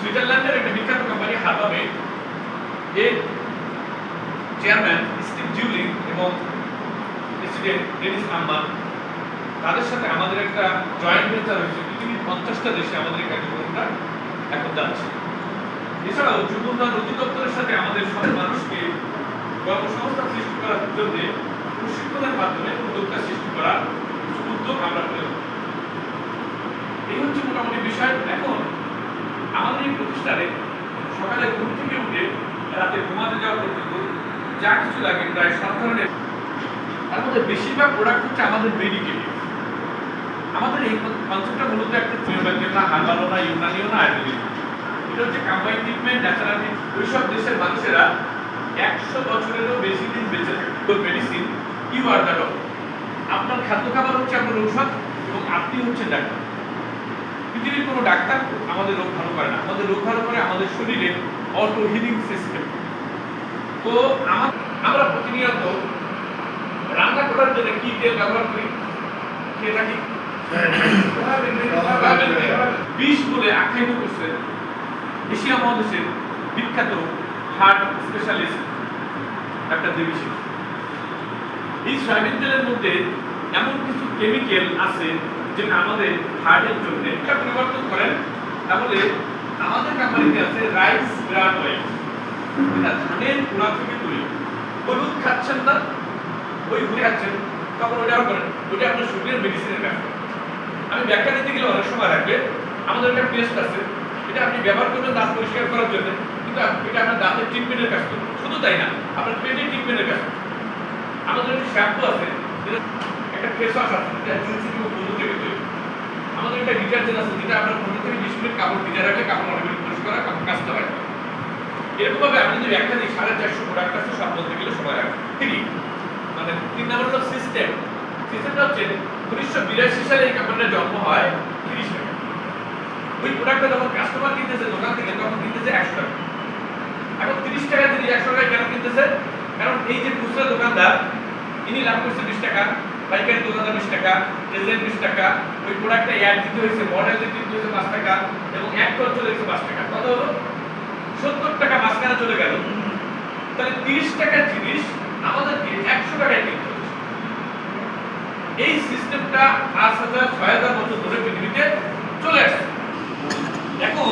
সুইজারল্যান্ডের একটা বিখ্যাত কোম্পানি হারবামে এর চেয়ারম্যান স্টিভ জুলিং এবং প্রেসিডেন্ট ডেনিস আম্মান তাদের সাথে আমাদের একটা জয়েন্ট ভেঞ্চার হয়েছে। পৃথিবীর 50টা দেশে আমাদের এই কার্যক্রমটা এখন যাচ্ছে। এছাড়াও যুব উন্নয়ন অধিদপ্তরের সাথে আমাদের সব মানুষকে কর্মসংস্থান সৃষ্টি করার জন্য প্রশিক্ষণের মাধ্যমে উদ্যোক্তা সৃষ্টি করার উদ্যোগ আমরা করে। এই হচ্ছে মোটামুটি বিষয়। এখন আমাদের এই প্রতিষ্ঠানে সকালে ঘুম থেকে উঠে রাতে ঘুমাতে যাওয়া পর্যন্ত যা কিছু লাগে প্রায় 7 ধরনের, তার মধ্যে বেশিরভাগ প্রোডাক্ট হচ্ছে আমাদের মেডিকেল। আমাদের এই কনসেপ্টটা মূলত একটা হোমিওপ্যাথি না, হার্বালও না, ইউনানিও না, আয়ুর্বেদিক। এটা হচ্ছে কম্বাইন্ড ট্রিটমেন্ট, ন্যাচারাল। ওইসব দেশের মানুষেরা 100 বছরেরও বেশি দিন বেঁচে থাকে। তো medicine you are the doctor. আপনার খাদ্য খাবার হচ্ছে আপনার ঔষধ এবং আপনি হচ্ছেন ডাক্তার। পৃথিবীর কোনো ডাক্তার আমাদের রোগ ভালো করে না, আমাদের রোগ ভালো করে আমাদের শরীরে অটো হিলিং সিস্টেম। তো আমরা প্রতিনিয়ত রান্না করার জন্য কি তেল ব্যবহার করি, খেয়ে থাকি বিষ বলে আখ্যায়িত করছে এশিয়া মহাদেশের বিখ্যাত হার্ট স্পেশালিস্ট ডাক্তার দেবীশী। এই সয়াবিন তেলের মধ্যে এমন কিছু কেমিক্যাল আছে যেটা আমাদের হার্টের জন্য একটা পরিবর্তন করেন। তাহলে আমাদের কোম্পানিতে আছে রাইস ব্রান অয়েল, এটা ধানের গুঁড়া থেকে তৈরি। হলুদ খাচ্ছেন না, ওই ঘুরে খাচ্ছেন, তখন ওইটাও করেন, ওইটা আপনার শরীরের মেডিসিনের কাজ। আমি ব্যাখ্যা দিতে গেলে অনেক সময় রাখবে। আমাদের একটা পেস্ট আছে, এটা আপনি ব্যবহার করবেন দাঁত পরিষ্কার করার জন্য, কিন্তু এটা আপনার দাঁতের ট্রিটমেন্টের কাজ করবে। শুধু তাই না, আপনার পেটের ট্রিটমেন্টের কাজ করবে। আমাদের একটা শ্যাম্পু আছে, একটা ফেস ওয়াশ আছে, যেটা জিনসিটি ও মধু থেকে তৈরি। আমাদের একটা ডিটারজেন্ট আছে, যেটা আপনার 15 থেকে 20 মিনিট কাপড় ভিজে রাখলে কাপড় অটোমেটিক পরিষ্কার হয়, কাপড় কাচতে হয়। এরকমভাবে আমি যদি ব্যাখ্যা দিই 450 প্রোডাক্ট আছে, সব বলতে গেলে সময় লাগে। ঠিক মানে 3 নম্বর হলো সিস্টেম। সিস্টেমটা হচ্ছে 1982 সালে এই কোম্পানির জন্ম হয় 30 টাকা। ওই প্রোডাক্টটা যখন কাস্টমার কিনতেছে দোকান থেকে, তখন কিনতেছে 100 টাকা। এখন 30 টাকা দিয়ে 100 টাকা কেন কিনতেছে? কারণ এই যে খুচরা দোকানদার, ইনি লাভ করছে 20 টাকা, পাইকারি দোকানদার 20 টাকা, এজেন্ট 20 টাকা, ওই প্রোডাক্টটা অ্যাড দিতে হয়েছে, মডেল দিতে হয়েছে 5 টাকা, এবং এক খরচ চলে গেছে 5 টাকা। কত হলো? 70 টাকা মাঝখানে চলে গেল। তাহলে 30 টাকার জিনিস আমাদেরকে 100 টাকায় কিনতে হচ্ছে। এই সিস্টেমটা 5000-6000 বছর ধরে পৃথিবীতে চলে আসছে। এখন